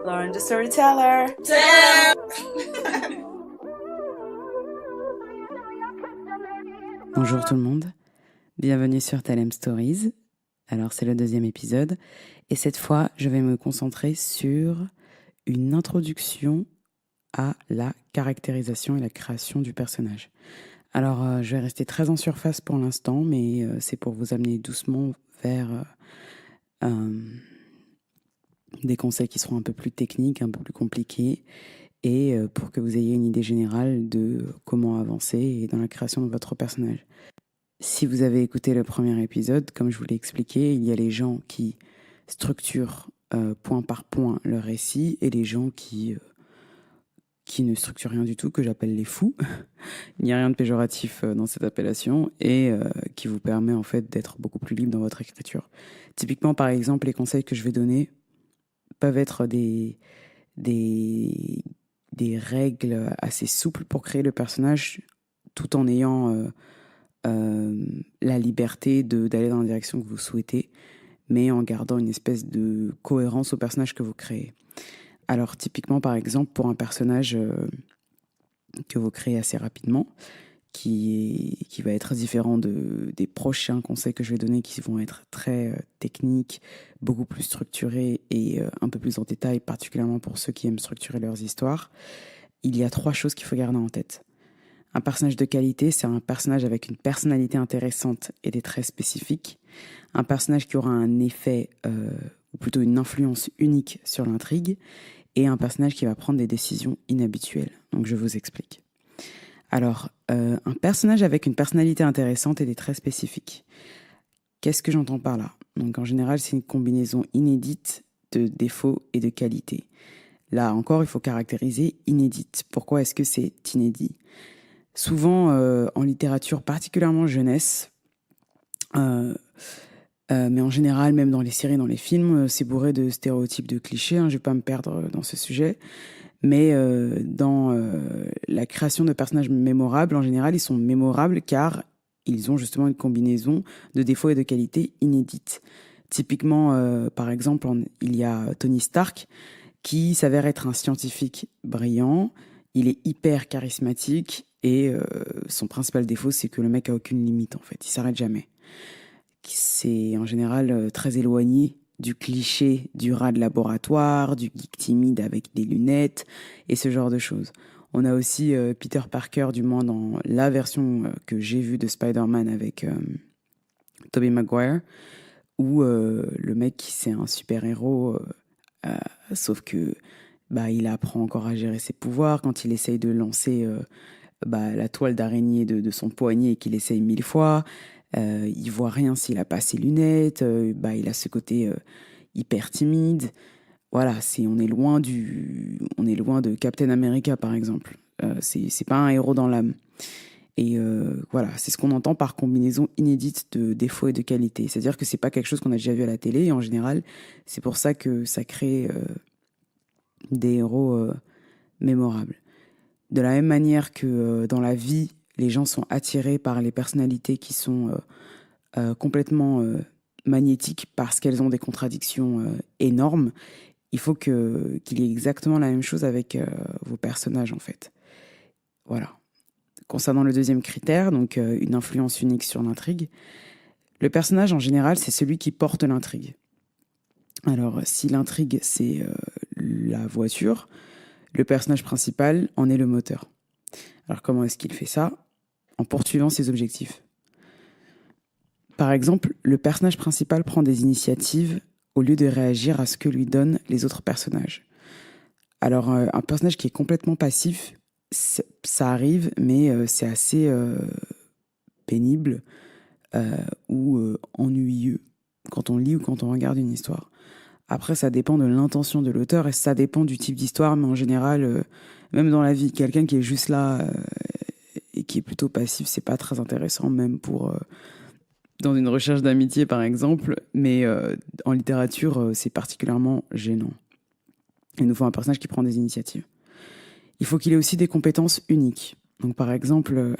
Lauren the Storyteller. Bonjour tout le monde, bienvenue sur Tell Stories. Alors c'est le 2e épisode et cette fois je vais me concentrer sur une introduction à la caractérisation et la création du personnage. Alors je vais rester très en surface pour l'instant, mais c'est pour vous amener doucement vers des conseils qui seront un peu plus techniques, un peu plus compliqués, et pour que vous ayez une idée générale de comment avancer dans la création de votre personnage. Si vous avez écouté le premier épisode, comme je vous l'ai expliqué, il y a les gens qui structurent point par point le récit et les gens qui ne structurent rien du tout, que j'appelle les fous. Il n'y a rien de péjoratif dans cette appellation et qui vous permet en fait d'être beaucoup plus libre dans votre écriture. Typiquement, par exemple, les conseils que je vais donner peuvent être des règles assez souples pour créer le personnage tout en ayant la liberté d'aller dans la direction que vous souhaitez, mais en gardant une espèce de cohérence au personnage que vous créez. Alors typiquement, par exemple, pour un personnage que vous créez assez rapidement, qui va être différent des prochains conseils que je vais donner, qui vont être très techniques, beaucoup plus structurés et un peu plus en détail, particulièrement pour ceux qui aiment structurer leurs histoires, il y a 3 choses qu'il faut garder en tête. Un personnage de qualité, c'est un personnage avec une personnalité intéressante et des traits spécifiques. Un personnage qui aura un effet, ou plutôt une influence unique sur l'intrigue. Et un personnage qui va prendre des décisions inhabituelles. Donc je vous explique. Alors, un personnage avec une personnalité intéressante et des traits spécifiques. Qu'est-ce que j'entends par là ? Donc en général, c'est une combinaison inédite de défauts et de qualités. Là encore, il faut caractériser inédite. Pourquoi est-ce que c'est inédit ? Souvent, en littérature, particulièrement jeunesse, mais en général, même dans les séries, dans les films, c'est bourré de stéréotypes, de clichés. Je ne vais pas me perdre dans ce sujet. Mais dans la création de personnages mémorables, en général, ils sont mémorables car ils ont justement une combinaison de défauts et de qualités inédites. Typiquement, par exemple, il y a Tony Stark qui s'avère être un scientifique brillant. Il est hyper charismatique et son principal défaut, c'est que le mec a aucune limite en fait. Il s'arrête jamais. C'est en général très éloigné du cliché du rat de laboratoire, du geek timide avec des lunettes et ce genre de choses. On a aussi Peter Parker, du moins dans la version que j'ai vue de Spider-Man avec Tobey Maguire, où le mec c'est un super-héros, sauf que il apprend encore à gérer ses pouvoirs quand il essaye de lancer la toile d'araignée de son poignet et qu'il essaye 1000 fois. Il voit rien s'il a pas ses lunettes. Il a ce côté hyper timide. Voilà, on est loin de Captain America par exemple. C'est pas un héros dans l'âme. Et voilà, c'est ce qu'on entend par combinaison inédite de défauts et de qualités. C'est-à-dire que c'est pas quelque chose qu'on a déjà vu à la télé. Et en général, c'est pour ça que ça crée des héros mémorables. De la même manière que dans la vie, les gens sont attirés par les personnalités qui sont complètement magnétiques parce qu'elles ont des contradictions énormes, il faut qu'il y ait exactement la même chose avec vos personnages en fait. Voilà. Concernant le 2e critère, donc une influence unique sur l'intrigue, le personnage en général c'est celui qui porte l'intrigue. Alors si l'intrigue c'est la voiture, le personnage principal en est le moteur. Alors comment est-ce qu'il fait ça ? En poursuivant ses objectifs. Par exemple, le personnage principal prend des initiatives au lieu de réagir à ce que lui donnent les autres personnages. Alors un personnage qui est complètement passif, ça arrive, mais c'est assez pénible ou ennuyeux quand on lit ou quand on regarde une histoire. Après, ça dépend de l'intention de l'auteur et ça dépend du type d'histoire, mais en général, même dans la vie, quelqu'un qui est juste là et qui est plutôt passif, c'est pas très intéressant, même pour dans une recherche d'amitié par exemple, mais en littérature, c'est particulièrement gênant. Il nous faut un personnage qui prend des initiatives. Il faut qu'il ait aussi des compétences uniques. Donc par exemple,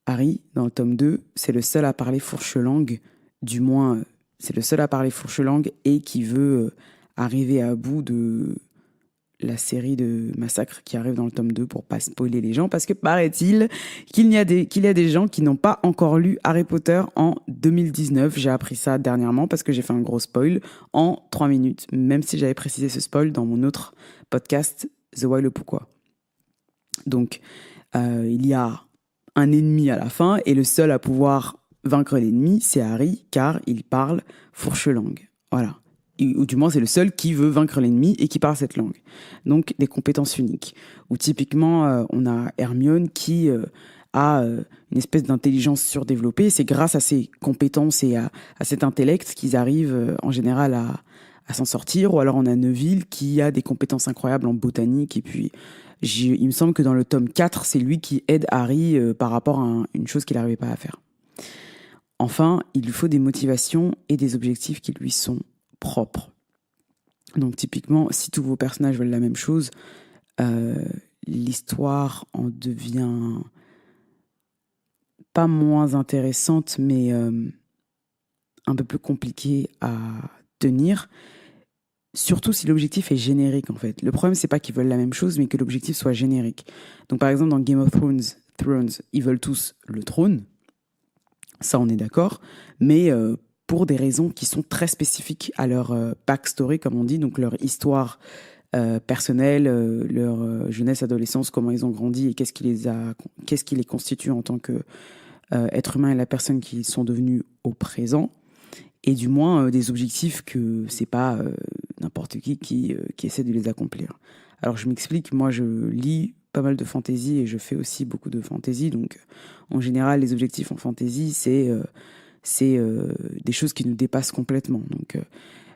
Harry, dans le tome 2, c'est le seul à parler fourche-langue, du moins c'est le seul à parler fourche-langue et qui veut arriver à bout de la série de massacres qui arrive dans le tome 2 pour pas spoiler les gens, parce que paraît-il qu'il y a des gens qui n'ont pas encore lu Harry Potter en 2019. J'ai appris ça dernièrement parce que j'ai fait un gros spoil en 3 minutes, même si j'avais précisé ce spoil dans mon autre podcast, The Why le Pourquoi. Donc, il y a un ennemi à la fin, et le seul à pouvoir vaincre l'ennemi, c'est Harry, car il parle fourche-langue. Voilà. Ou du moins, c'est le seul qui veut vaincre l'ennemi et qui parle cette langue. Donc, des compétences uniques. Ou typiquement, on a Hermione qui a une espèce d'intelligence surdéveloppée. C'est grâce à ses compétences et à cet intellect qu'ils arrivent en général à s'en sortir. Ou alors, on a Neville qui a des compétences incroyables en botanique. Et puis, il me semble que dans le tome 4, c'est lui qui aide Harry par rapport à une chose qu'il n'arrivait pas à faire. Enfin, il lui faut des motivations et des objectifs qui lui sont propres. Donc typiquement, si tous vos personnages veulent la même chose, l'histoire en devient pas moins intéressante, mais un peu plus compliquée à tenir. Surtout si l'objectif est générique, en fait. Le problème, c'est pas qu'ils veulent la même chose, mais que l'objectif soit générique. Donc, par exemple, dans Game of Thrones, ils veulent tous le trône. Ça, on est d'accord. Mais pour des raisons qui sont très spécifiques à leur backstory, comme on dit, donc leur histoire personnelle, leur jeunesse, adolescence, comment ils ont grandi et qu'est-ce qui les constitue en tant que être humain et la personne qu'ils sont devenus au présent. Et du moins des objectifs que c'est pas n'importe qui essaie de les accomplir. Alors je m'explique, moi je lis pas mal de fantasy et je fais aussi beaucoup de fantasy, donc en général les objectifs en fantasy c'est des choses qui nous dépassent complètement. Donc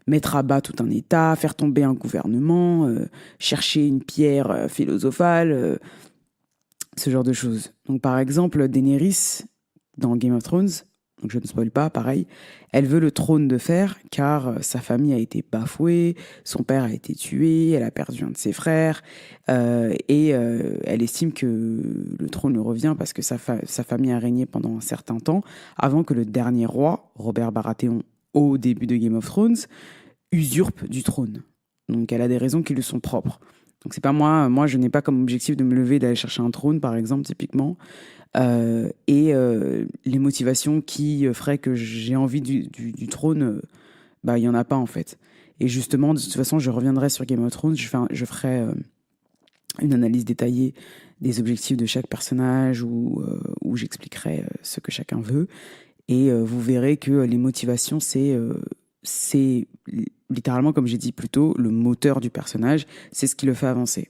mettre à bas tout un État, faire tomber un gouvernement, chercher une pierre philosophale, ce genre de choses. Donc par exemple Daenerys dans Game of Thrones, donc je ne spoil pas, pareil, elle veut le trône de fer car sa famille a été bafouée, son père a été tué, elle a perdu un de ses frères, et elle estime que le trône lui revient parce que sa famille a régné pendant un certain temps, avant que le dernier roi, Robert Baratheon, au début de Game of Thrones, usurpe du trône. Donc elle a des raisons qui lui sont propres. Donc c'est pas moi je n'ai pas comme objectif de me lever d'aller chercher un trône, par exemple, typiquement. Les motivations qui feraient que j'ai envie du trône, il y en a pas en fait. Et justement, de toute façon, je reviendrai sur Game of Thrones, je ferai une analyse détaillée des objectifs de chaque personnage où j'expliquerai ce que chacun veut. Et vous verrez que les motivations, c'est littéralement, comme j'ai dit plus tôt, le moteur du personnage, c'est ce qui le fait avancer.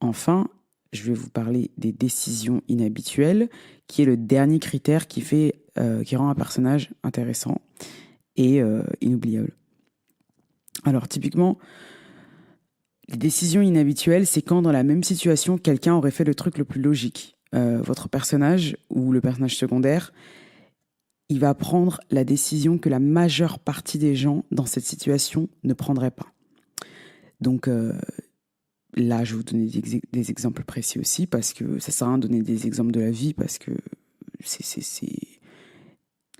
Enfin, je vais vous parler des décisions inhabituelles, qui est le dernier critère qui rend un personnage intéressant et inoubliable. Alors typiquement, les décisions inhabituelles, c'est quand dans la même situation, quelqu'un aurait fait le truc le plus logique. Votre personnage ou le personnage secondaire, il va prendre la décision que la majeure partie des gens dans cette situation ne prendraient pas. Donc là, je vais vous donner des exemples précis aussi, parce que ça sert à rien de donner des exemples de la vie, parce que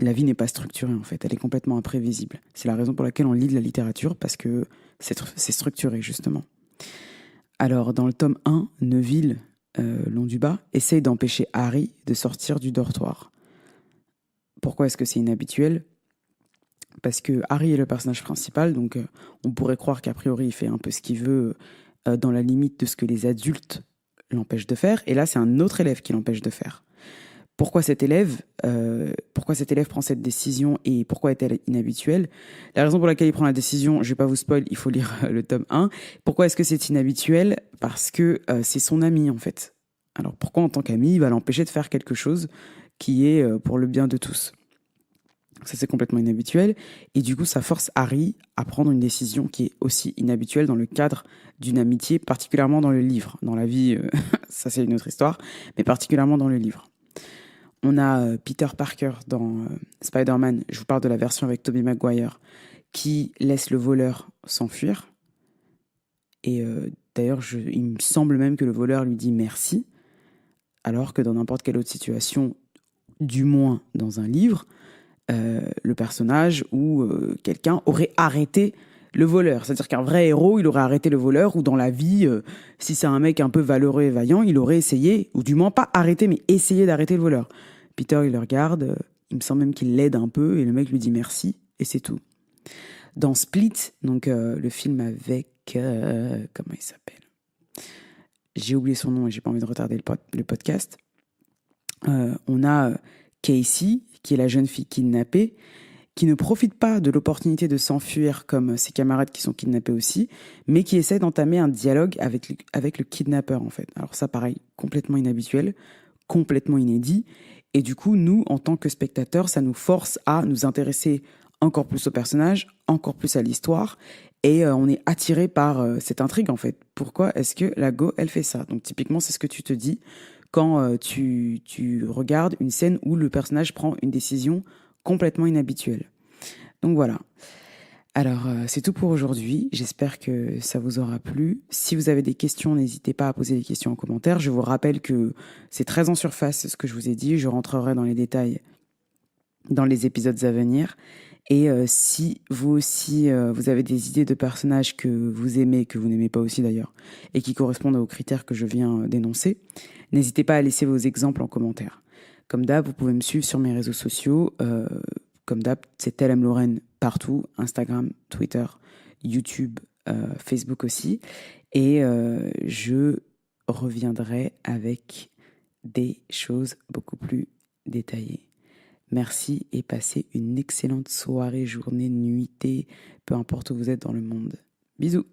la vie n'est pas structurée en fait, elle est complètement imprévisible. C'est la raison pour laquelle on lit de la littérature, parce que c'est structuré justement. Alors dans le tome 1, Neville, Londubat, essaye d'empêcher Harry de sortir du dortoir. Pourquoi est-ce que c'est inhabituel ? Parce que Harry est le personnage principal, donc on pourrait croire qu'a priori il fait un peu ce qu'il veut dans la limite de ce que les adultes l'empêchent de faire, et là c'est un autre élève qui l'empêche de faire. Pourquoi cet élève prend cette décision et pourquoi est-elle inhabituelle ? La raison pour laquelle il prend la décision, je ne vais pas vous spoil, il faut lire le tome 1. Pourquoi est-ce que c'est inhabituel ? Parce que c'est son ami en fait. Alors pourquoi en tant qu'ami, il va l'empêcher de faire quelque chose qui est pour le bien de tous ? Ça, c'est complètement inhabituel. Et du coup, ça force Harry à prendre une décision qui est aussi inhabituelle dans le cadre d'une amitié, particulièrement dans le livre. Dans la vie, ça c'est une autre histoire, mais particulièrement dans le livre. On a Peter Parker dans Spider-Man, je vous parle de la version avec Tobey Maguire, qui laisse le voleur s'enfuir. Et d'ailleurs, il me semble même que le voleur lui dit merci, alors que dans n'importe quelle autre situation, du moins dans un livre, le personnage ou quelqu'un aurait arrêté le voleur. C'est-à-dire qu'un vrai héros, il aurait arrêté le voleur, ou dans la vie, si c'est un mec un peu valeureux et vaillant, il aurait essayé, ou du moins pas arrêté, mais essayé d'arrêter le voleur. Peter, il le regarde, il me semble même qu'il l'aide un peu, et le mec lui dit merci, et c'est tout. Dans Split, donc le film avec... comment il s'appelle? J'ai oublié son nom et j'ai pas envie de retarder le podcast. On a Casey, qui est la jeune fille kidnappée, qui ne profite pas de l'opportunité de s'enfuir comme ses camarades qui sont kidnappés aussi, mais qui essaie d'entamer un dialogue avec le kidnappeur, en fait. Alors ça, pareil, complètement inhabituel, complètement inédit. Et du coup, nous, en tant que spectateurs, ça nous force à nous intéresser encore plus au personnage, encore plus à l'histoire, et on est attiré par cette intrigue, en fait. Pourquoi est-ce que la go, elle fait ça? Donc typiquement, c'est ce que tu te dis quand tu regardes une scène où le personnage prend une décision complètement inhabituelle. Donc voilà. Alors, c'est tout pour aujourd'hui. J'espère que ça vous aura plu. Si vous avez des questions, n'hésitez pas à poser des questions en commentaire. Je vous rappelle que c'est très en surface ce que je vous ai dit. Je rentrerai dans les détails dans les épisodes à venir. Et si vous aussi, vous avez des idées de personnages que vous aimez, que vous n'aimez pas aussi d'ailleurs, et qui correspondent aux critères que je viens d'énoncer, n'hésitez pas à laisser vos exemples en commentaire. Comme d'hab, vous pouvez me suivre sur mes réseaux sociaux. Comme d'hab, c'est TLM Lorraine partout, Instagram, Twitter, YouTube, Facebook aussi. Et je reviendrai avec des choses beaucoup plus détaillées. Merci et passez une excellente soirée, journée, nuitée, peu importe où vous êtes dans le monde. Bisous!